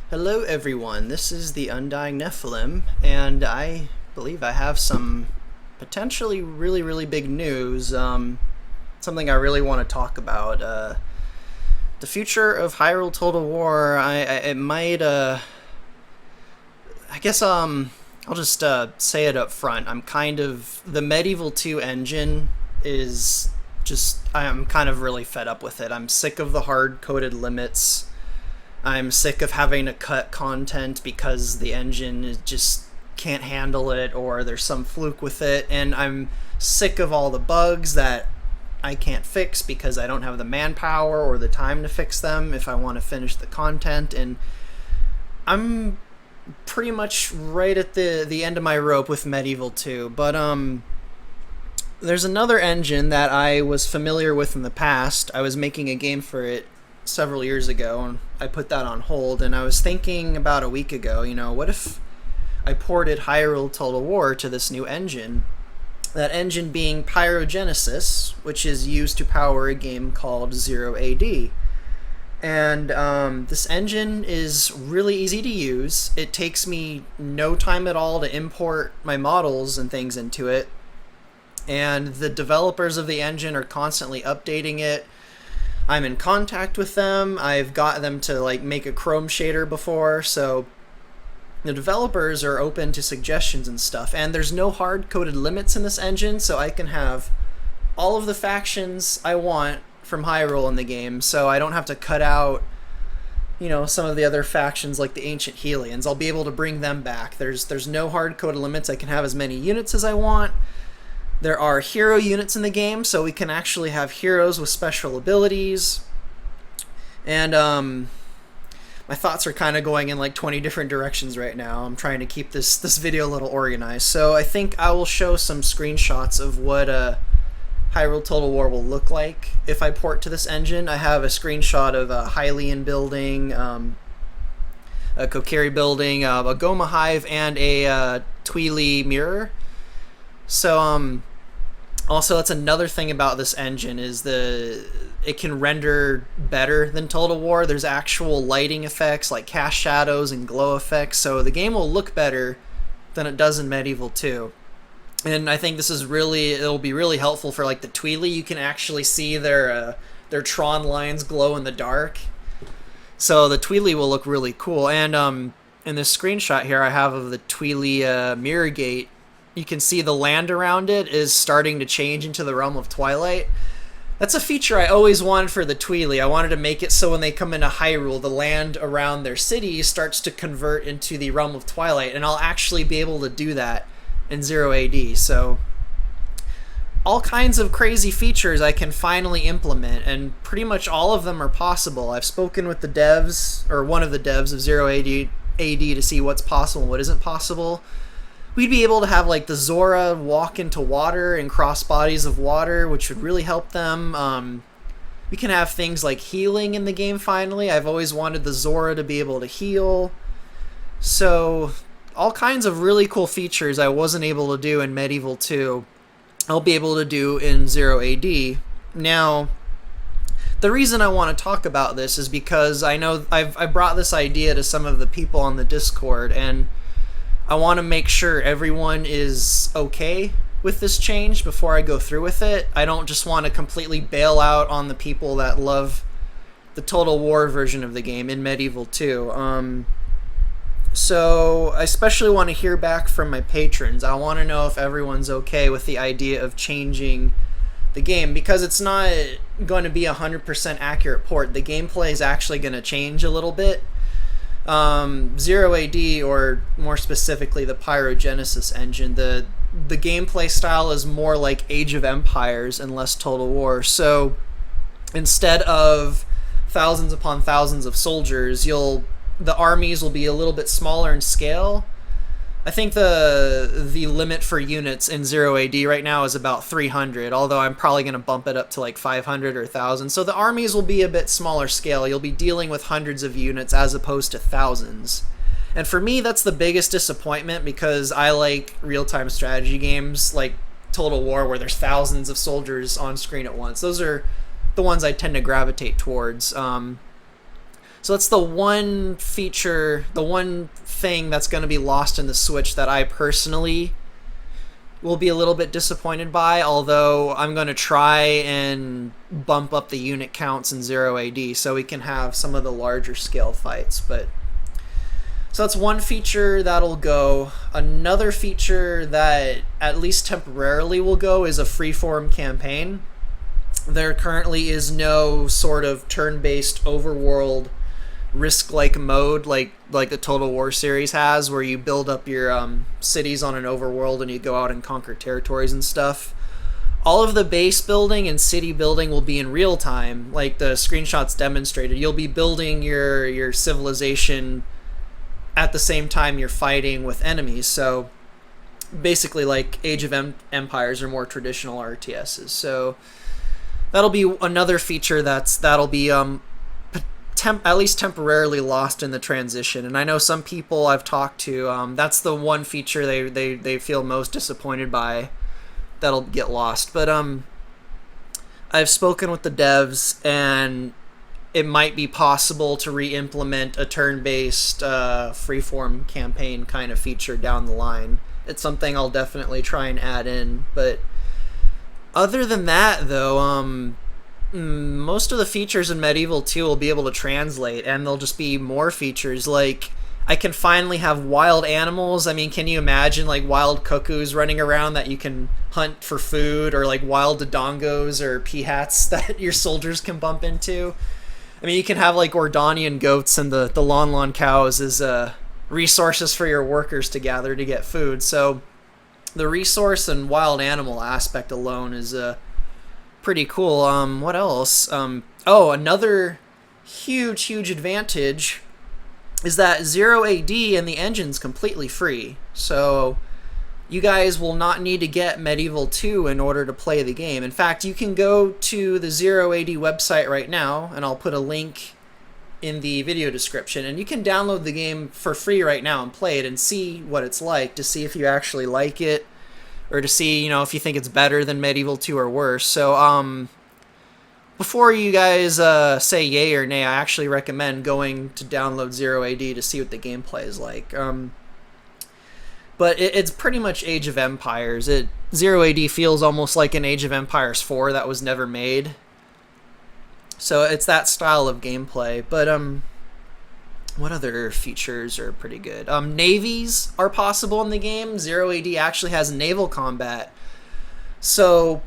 Hello everyone, this is the Undying Nephilim, and I believe I have some potentially really big news, something I really want to talk about. The future of Hyrule Total War, it might, I guess, I'll just say it up front. The Medieval 2 engine is I'm kind of really fed up with it. I'm sick of the hard-coded limits. I'm sick of having to cut content because the engine just can't handle it or there's some fluke with it, and I'm sick of all the bugs that I can't fix because I don't have the manpower or the time to fix them if I want to finish the content, and I'm pretty much right at the end of my rope with Medieval 2. But there's another engine that I was familiar with in the past. I was making a game for it several years ago, and I put that on hold, and I was thinking about a week ago, what if I ported Hyrule Total War to this new engine? That engine being Pyrogenesis, which is used to power a game called 0 AD. And this engine is really easy to use. It takes me no time at all to import my models and things into it. And the developers of the engine are constantly updating it. I'm in contact with them. I've got them to make a Chrome shader before, so the developers are open to suggestions and stuff. And there's no hard-coded limits in this engine, so I can have all of the factions I want from Hyrule in the game, so I don't have to cut out some of the other factions like the Ancient Hellions. I'll be able to bring them back. There's no hard-coded limits. I can have as many units as I want. There are hero units in the game, so we can actually have heroes with special abilities. And my thoughts are kind of going in 20 different directions right now. I'm trying to keep this video a little organized. So I think I will show some screenshots of what Hyrule Total War will look like if I port to this engine. I have a screenshot of a Hylian building, a Kokiri building, a Goma Hive, and a Tweely mirror. So also, that's another thing about this engine is it can render better than Total War. There's actual lighting effects like cast shadows and glow effects, so the game will look better than it does in Medieval 2. And I think it'll be really helpful for the Tweely. You can actually see their Tron lines glow in the dark. So the Tweely will look really cool. And in this screenshot here I have of the Tweely mirror gate, you can see the land around it is starting to change into the Realm of Twilight. That's a feature I always wanted for the Tweely. I wanted to make it so when they come into Hyrule, the land around their city starts to convert into the Realm of Twilight, and I'll actually be able to do that in 0 AD. So all kinds of crazy features I can finally implement, and pretty much all of them are possible. I've spoken with the devs, or one of the devs of 0 AD to see what's possible and what isn't possible. We'd be able to have the Zora walk into water and cross bodies of water, which would really help them. We can have things like healing in the game finally. I've always wanted the Zora to be able to heal. So all kinds of really cool features I wasn't able to do in Medieval 2, I'll be able to do in 0 AD. Now, the reason I want to talk about this is because I know I brought this idea to some of the people on the Discord, and I want to make sure everyone is okay with this change before I go through with it. I don't just want to completely bail out on the people that love the Total War version of the game in Medieval 2. So I especially want to hear back from my patrons. I want to know if everyone's okay with the idea of changing the game, because it's not going to be a 100% accurate port. The gameplay is actually going to change a little bit. 0 AD, or more specifically the Pyrogenesis engine, the gameplay style is more like Age of Empires and less Total War. So instead of thousands upon thousands of soldiers, the armies will be a little bit smaller in scale. I think the limit for units in 0 AD right now is about 300, although I'm probably going to bump it up to 500 or 1,000. So the armies will be a bit smaller scale. You'll be dealing with hundreds of units as opposed to thousands. And for me, that's the biggest disappointment, because I like real-time strategy games like Total War where there's thousands of soldiers on screen at once. Those the ones I tend to gravitate towards. So that's the one feature, the one thing that's going to be lost in the Switch that I personally will be a little bit disappointed by, although I'm going to try and bump up the unit counts in 0AD so we can have some of the larger scale fights. But so that's one feature that'll go. Another feature that at least temporarily will go is a freeform campaign. There currently is no sort of turn-based overworld risk-like mode like the Total War series has, where you build up your cities on an overworld and you go out and conquer territories and stuff. All of the base building and city building will be in real time, like the screenshots demonstrated. You'll be building your civilization at the same time you're fighting with enemies. So basically like Age of Empires or more traditional RTSs. So that'll be another feature that'll be at least temporarily lost in the transition. And I know some people I've talked to, that's the one feature they feel most disappointed by that'll get lost. But I've spoken with the devs, and it might be possible to re-implement a turn-based freeform campaign kind of feature down the line. It's something I'll definitely try and add in. But other than that, though, most of the features in Medieval 2 will be able to translate, and there'll just be more features. Like, I can finally have wild animals. I mean, can you imagine, like, wild cuckoos running around that you can hunt for food, or, like, wild dodongos or peahats that your soldiers can bump into? I mean, you can have, like, Ordonian goats and the Lon cows as resources for your workers to gather to get food. So the resource and wild animal aspect alone is pretty cool. What else? Another huge advantage is that 0AD and the engine's completely free. So you guys will not need to get Medieval 2 in order to play the game. In fact, you can go to the 0AD website right now, and I'll put a link in the video description, and you can download the game for free right now and play it and see what it's like, to see if you actually like it, or to see, if you think it's better than Medieval 2 or worse. So, before you guys say yay or nay, I actually recommend going to download 0AD to see what the gameplay is like. But it's pretty much Age of Empires. 0AD feels almost like an Age of Empires 4 that was never made. So it's that style of gameplay. But what other features are pretty good? Navies are possible in the game. 0AD actually has naval combat. So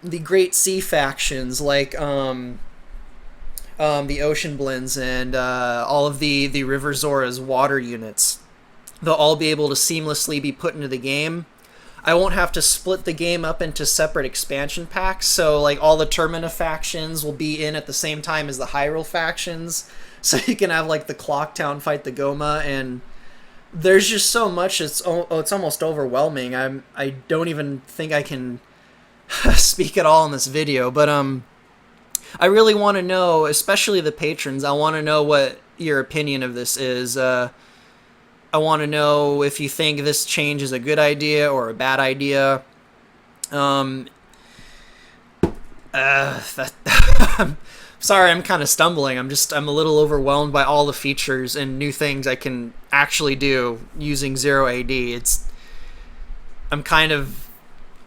the Great Sea factions, like the Ocean Blends and all of the River Zora's water units, they'll all be able to seamlessly be put into the game. I won't have to split the game up into separate expansion packs, so like all the Termina factions will be in at the same time as the Hyrule factions. So you can have like the Clocktown fight the Goma, and there's just so much. It's almost overwhelming. I don't even think I can speak at all in this video, but I really want to know, especially the patrons, I want to know what your opinion of this is. I want to know if you think this change is a good idea or a bad idea. Sorry, I'm kind of stumbling. I'm a little overwhelmed by all the features and new things I can actually do using 0AD.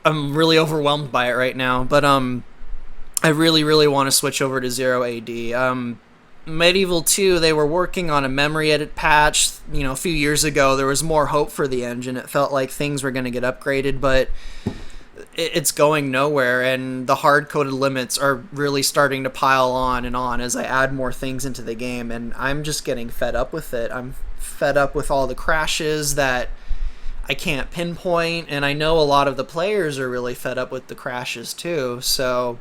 I'm really overwhelmed by it right now, but I really want to switch over to 0AD. Medieval 2, they were working on a memory edit patch. A few years ago, there was more hope for the engine. It felt like things were going to get upgraded, but it's going nowhere, and the hard-coded limits are really starting to pile on as I add more things into the game, and I'm just getting fed up with it. I'm fed up with all the crashes that I can't pinpoint, and I know a lot of the players are really fed up with the crashes too, so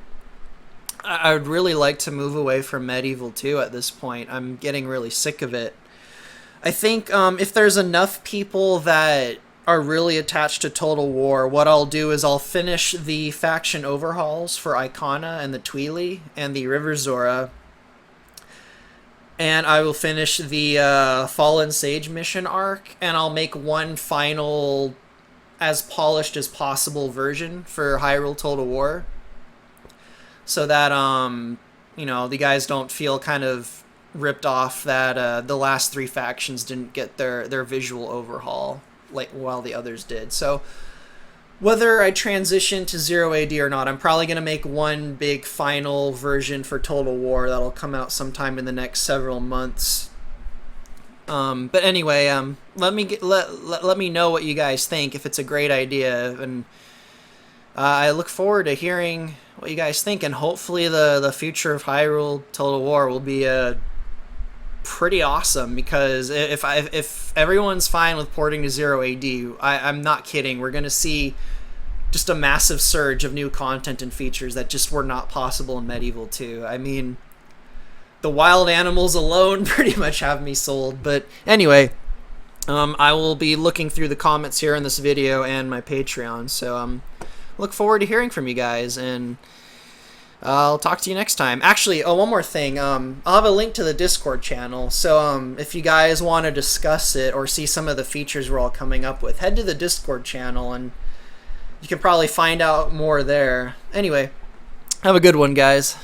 I would really like to move away from Medieval 2 at this point. I'm getting really sick of it. I think if there's enough people that are really attached to Total War, what I'll do is I'll finish the faction overhauls for Icona and the Tweely and the River Zora, and I will finish the Fallen Sage mission arc, and I'll make one final, as polished as possible version for Hyrule Total War. so that you know, the guys don't feel kind of ripped off that the last three factions didn't get their visual overhaul like while the others did. So whether I transition to 0 AD or not, I'm probably going to make one big final version for Total War that'll come out sometime in the next several months. But anyway, let me know what you guys think, if it's a great idea, and I look forward to hearing what you guys think, and hopefully the future of Hyrule Total War will be pretty awesome, because if everyone's fine with porting to 0 AD, I'm not kidding, we're going to see just a massive surge of new content and features that just were not possible in Medieval 2. I mean, the wild animals alone pretty much have me sold. But anyway, I will be looking through the comments here in this video and my Patreon, so look forward to hearing from you guys, and I'll talk to you next time. Actually, one more thing. I'll have a link to the Discord channel, so if you guys want to discuss it or see some of the features we're all coming up with, head to the Discord channel, and you can probably find out more there. Anyway, have a good one, guys.